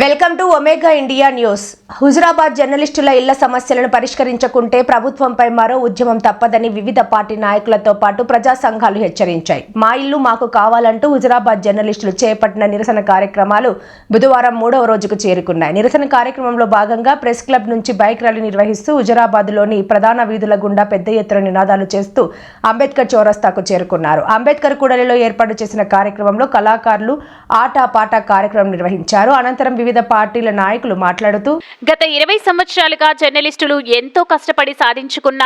Welcome to omega India news. Huzurabad జర్నలిస్టుల ఇళ్ల సమస్యలను పరిష్కరించకుంటే ప్రభుత్వంపై మరో ఉద్యమం తప్పదని వివిధ పార్టీ నాయకులతో పాటు ప్రజా సంఘాలు హెచ్చరించాయి. మా ఇల్లు మాకు కావాలంటూ హుజురాబాద్ జర్నలిస్టులు చేపట్టిన నిరసన కార్యక్రమాలు బుధవారం 3వ రోజుకు చేరుకున్నాయి. నిరసన కార్యక్రమంలో భాగంగా ప్రెస్ క్లబ్ నుంచి బైక్ ర్యాలీ నిర్వహిస్తూ హుజురాబాద్లోని ప్రధాన వీధుల గుండా పెద్ద ఎత్తున నినాదాలు చేస్తూ అంబేద్కర్ చౌరస్తాకు చేరుకున్నారు. అంబేద్కర్ కూడలిలో ఏర్పాటు చేసిన కార్యక్రమంలో కళాకారులు ఆటపాట కార్యక్రమం నిర్వహించారు. అనంతరం వివిధ పార్టీల నాయకులు మాట్లాడుతూ గత 20 సంవత్సరాలుగా జర్నలిస్టులు ఎంతో కష్టపడి సాధించుకున్న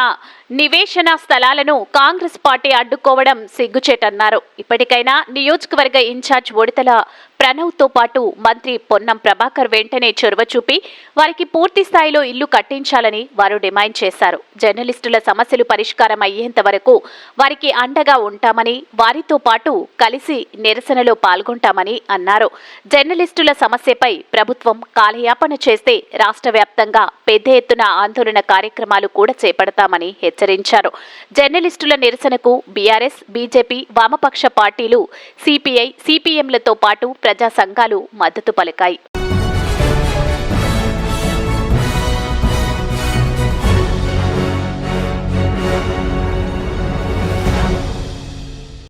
నివేశన స్థలాలను కాంగ్రెస్ పార్టీ అడ్డుకోవడం సిగ్గుచేటన్నారు. ఇప్పటికైనా నియోజకవర్గ ఇన్ఛార్జ్ ఉడతల ప్రణవ్తో పాటు మంత్రి పొన్నం ప్రభాకర్ వెంటనే చొరవ చూపి వారికి పూర్తి స్థాయిలో ఇల్లు కట్టించాలని వారు డిమాండ్ చేశారు. జర్నలిస్టుల సమస్యలు పరిష్కారం అయ్యేంత వరకు వారికి అండగా ఉంటామని, వారితో పాటు కలిసి నిరసనలో పాల్గొంటామని అన్నారు. జర్నలిస్టుల సమస్యపై ప్రభుత్వం కాలయాపన చేస్తే రాష్ట్ర వ్యాప్తంగా పెద్ద ఎత్తున ఆందోళన కార్యక్రమాలు కూడా చేపడతామని హెచ్చరించారు. జర్నలిస్టుల నిరసనకు బీఆర్ఎస్, బీజేపీ, వామపక్ష పార్టీలు, సిపిఐ, సిపిఎంలతో పాటు ప్రజా సంఘాలు మద్దతు పలికాయి.